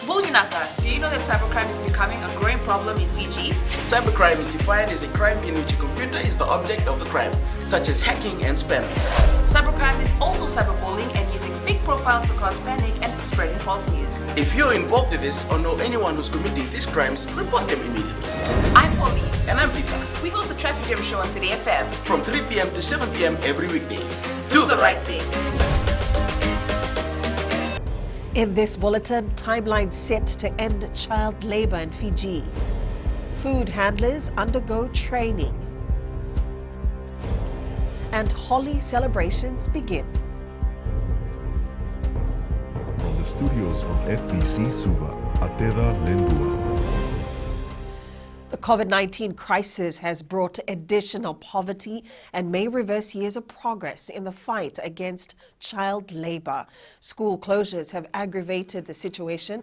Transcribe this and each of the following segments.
Bulginaka, do you know that cybercrime is becoming a growing problem in Fiji? Cybercrime is defined as a crime in which a computer is the object of the crime, such as hacking and spamming. Cybercrime is also cyberbullying and using fake profiles to cause panic and spreading false news. If you're involved in this or know anyone who's committing these crimes, report them immediately. I'm Polly. And I'm Peter. We host the Traffic Jam Show on City FM. From 3 p.m. to 7 p.m. every weekday. Do the right thing. In this bulletin, timeline set to end child labor in Fiji. Food handlers undergo training. And Holi celebrations begin. From the studios of FBC Suva, Atera Lendua. The COVID-19 crisis has brought additional poverty and may reverse years of progress in the fight against child labor. School closures have aggravated the situation,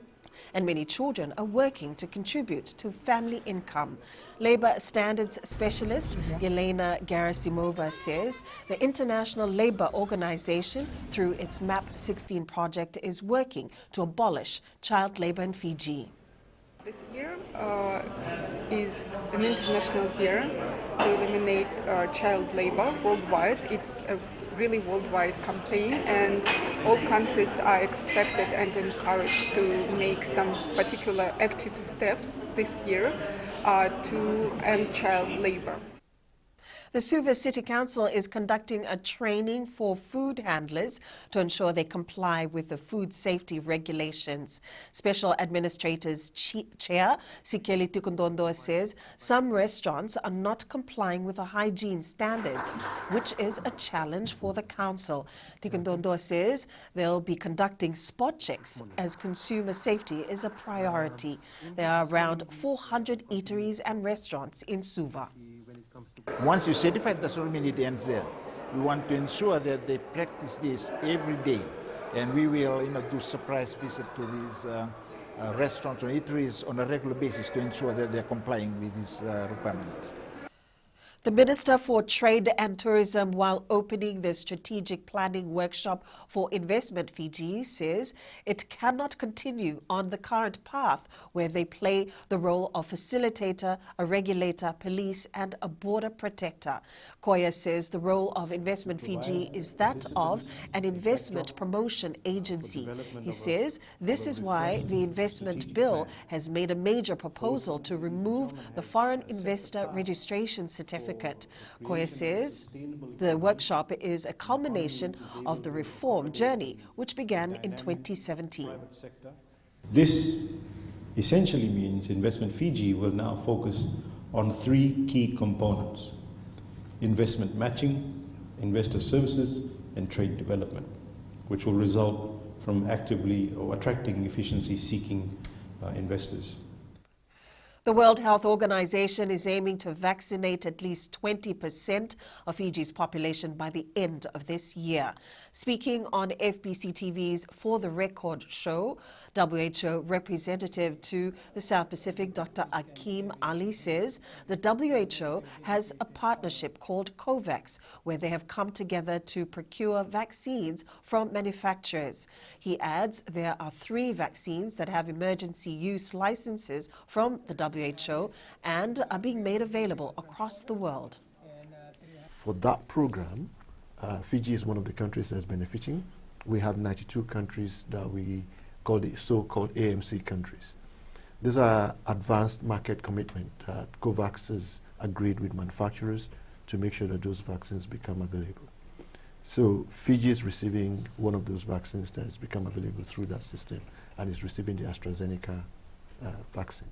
and many children are working to contribute to family income. Labor standards specialist Elena Gerasimova says the International Labour Organization, through its MAP 16 project, is working to abolish child labor in Fiji. This year is an international year to eliminate child labor worldwide. It's a really worldwide campaign, and all countries are expected and encouraged to make some particular active steps this year to end child labor. The Suva City Council is conducting a training for food handlers to ensure they comply with the food safety regulations. Special Administrators Chair Sikeli Tukundondo says some restaurants are not complying with the hygiene standards, which is a challenge for the council. Tukundondo says they'll be conducting spot checks as consumer safety is a priority. There are around 400 eateries and restaurants in Suva. Once you certify, it doesn't mean it ends there. We want to ensure that they practice this every day, and we will, do surprise visit to these restaurants or eateries on a regular basis to ensure that they're complying with this requirement. The Minister for Trade and Tourism, while opening the strategic planning workshop for Investment Fiji, says it cannot continue on the current path where they play the role of facilitator, a regulator, police and a border protector. Koya says the role of Investment Fiji is that of an investment promotion agency. He says this is why the investment bill has made a major proposal to remove the foreign investor registration certificate. Koya says the workshop is a culmination of the reform journey, which began in 2017. This essentially means Investment Fiji will now focus on three key components: investment matching, investor services, and trade development, which will result from actively or attracting efficiency-seeking investors. The World Health Organization is aiming to vaccinate at least 20% of Fiji's population by the end of this year. Speaking on FBC TV's For the Record show, WHO representative to the South Pacific, Dr. Akeem Ali, says the WHO has a partnership called COVAX, where they have come together to procure vaccines from manufacturers. He adds there are 3 vaccines that have emergency use licenses from the WHO and are being made available across the world. For that program, Fiji is one of the countries that's benefiting. We have 92 countries that we call the so-called AMC countries. These are advanced market commitment that COVAX has agreed with manufacturers to make sure that those vaccines become available. So Fiji is receiving one of those vaccines that has become available through that system and is receiving the AstraZeneca vaccine.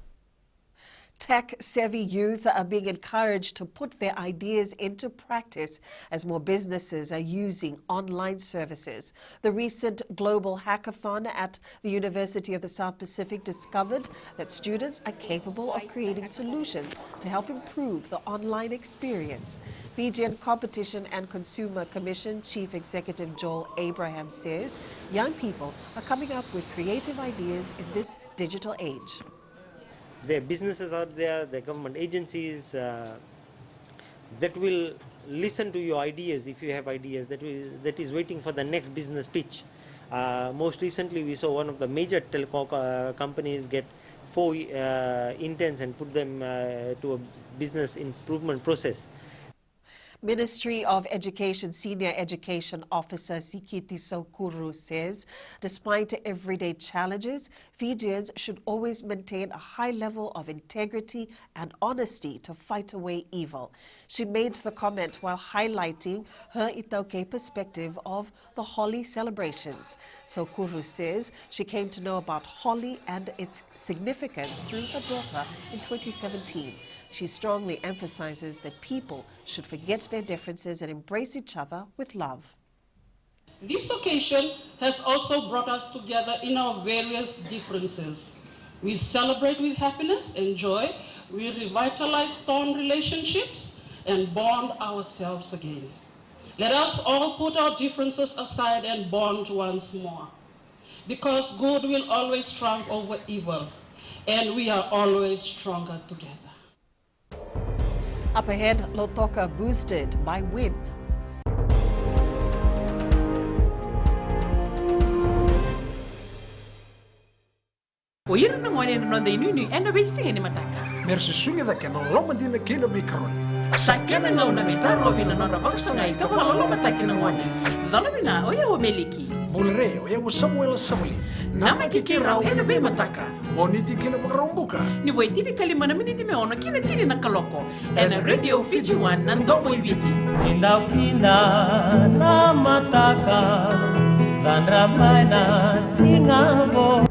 Tech-savvy youth are being encouraged to put their ideas into practice as more businesses are using online services. The recent global hackathon at the University of the South Pacific discovered that students are capable of creating solutions to help improve the online experience. Fijian Competition and Consumer Commission Chief Executive Joel Abraham says young people are coming up with creative ideas in this digital age. There are businesses out there, there are government agencies that will listen to your ideas if you have ideas, that is waiting for the next business pitch Most recently, we saw one of the major telecom companies get 4 interns and put them to a business improvement process. Ministry of Education Senior Education Officer Sikiti Sokuru says, despite everyday challenges, Fijians should always maintain a high level of integrity and honesty to fight away evil. She made the comment while highlighting her Itauke perspective of the Holi celebrations. Sokuru says she came to know about Holi and its significance through her daughter in 2017. She strongly emphasizes that people should forget their differences and embrace each other with love. This occasion has also brought us together in our various differences. We celebrate with happiness and joy, we revitalize torn relationships and bond ourselves again. Let us all put our differences aside and bond once more, because good will always triumph over evil, and we are always stronger together. Up ahead, LAUTOKA boosted by wind. Oira na ngone no de nunu ena be singe ni mataka. Mersi sunga da kena loma dina kena be karon. Sakena ngau na metar lo bina no baksa ngai ka wala lo mataki na ngone. Dalo bina oya wo meliki. Mulre oya wo Samuel Samuli. Nama kiki rau ena be mataka. Moniti kena bakarombuka. Ni wai tiri kalima na miniti me ono kina tiri na kaloko. Ena Radio Fiji One na ndomo ibiti. Pindah-pindah na mataka dan ramai na singabo.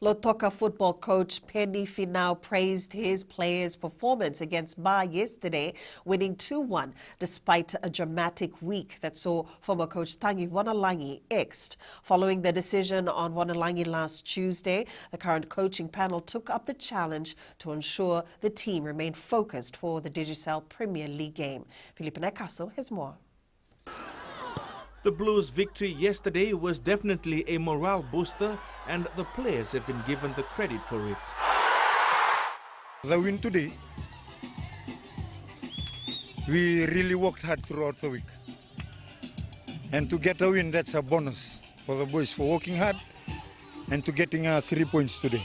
LAUTOKA football coach Penny Finau praised his players' performance against Ba yesterday, winning 2-1 despite a dramatic week that saw former coach Tangi Wanalangi axed. Following the decision on Wanalangi last Tuesday, the current coaching panel took up the challenge to ensure the team remained focused for the Digicel Premier League game. Felipe Nakaso has more. The Blues' victory yesterday was definitely a morale booster, and the players have been given the credit for it. The win today, we really worked hard throughout the week. And to get a win, that's a bonus for the boys for working hard and to getting 3 points today.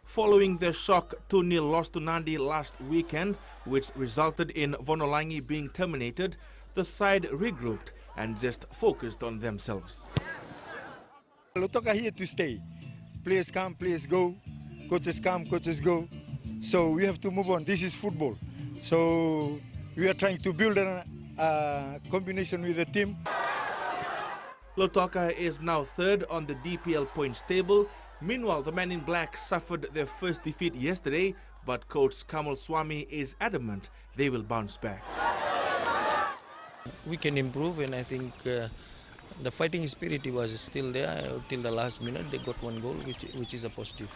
Following their shock 2-0 loss to Nandi last weekend, which resulted in Vonolangi being terminated, the side regrouped and just focused on themselves. LAUTOKA here to stay. Players come, players go. Coaches come, coaches go. So we have to move on. This is football. So we are trying to build a combination with the team. LAUTOKA is now third on the DPL points table. Meanwhile, the Men in Black suffered their first defeat yesterday, but coach Kamal Swami is adamant they will bounce back. We can improve, and I think the fighting spirit was still there till the last minute. They got 1 goal, which is a positive.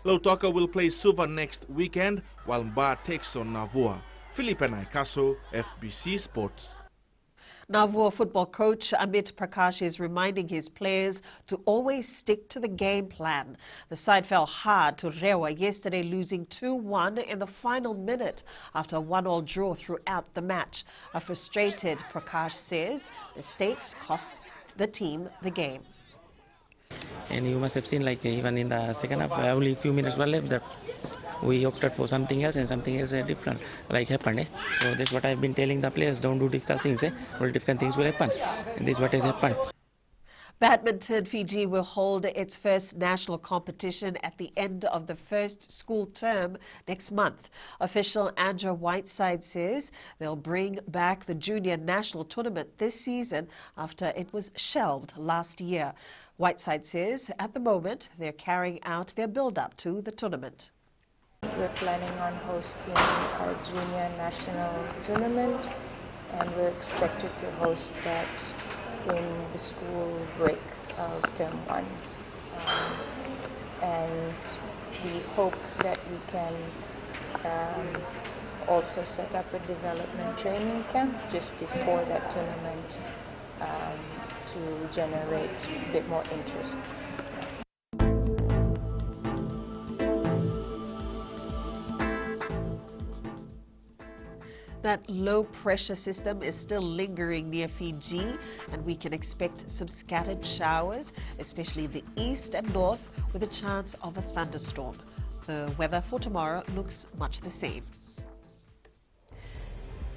LAUTOKA will play Suva next weekend, while Ba takes on Navua. Felipe Naikaso, FBC Sports. Navua football coach Amit Prakash is reminding his players to always stick to the game plan. The side fell hard to Rewa yesterday, losing 2-1 in the final minute after a 1-1 draw throughout the match. A frustrated Prakash says mistakes cost the team the game. And you must have seen, like, even in the second half, only a few minutes were left, that we opted for something else, and something else different, like happened. So that's what I've been telling the players, don't do difficult things. All difficult things will happen, and this is what has happened. Badminton, Fiji will hold its first national competition at the end of the first school term next month. Official Andrew Whiteside says they'll bring back the junior national tournament this season after it was shelved last year. Whiteside says at the moment they're carrying out their build-up to the tournament. We're planning on hosting a junior national tournament, and we're expected to host that in the school break of term 1. And we hope that we can also set up a development training camp just before that tournament to generate a bit more interest. That low pressure system is still lingering near Fiji, and we can expect some scattered showers, especially the east and north, with a chance of a thunderstorm. The weather for tomorrow looks much the same.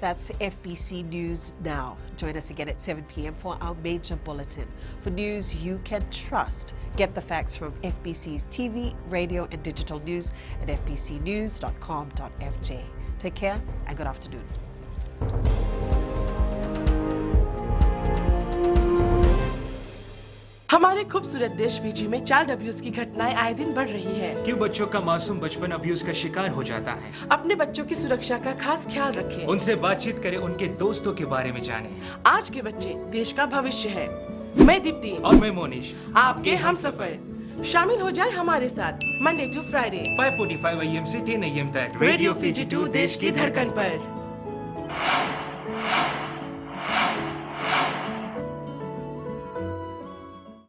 That's FBC News Now. Join us again at 7 p.m. for our major bulletin. For news you can trust, get the facts from FBC's TV, radio and digital news at fbcnews.com.fj. Take care and good afternoon. हमारे खूबसूरत देश Fiji में child abuse की घटनाएं आए दिन बढ़ रही है। क्यों बच्चों का मासूम बचपन अब्यूज का शिकार हो जाता है? अपने बच्चों की सुरक्षा का खास ख्याल रखें। उनसे बातचीत करें, उनके दोस्तों के बारे में जानें। आज के बच्चे देश का भविष्य है। मैं दीप्ति और मैं मोनिश, आपके हमसफर। शामिल हो जाए हमारे साथ मंडे टू फ्राइडे 5:45 AM से 10 AM तक रेडियो FIJI 2 देश की धड़कन पर।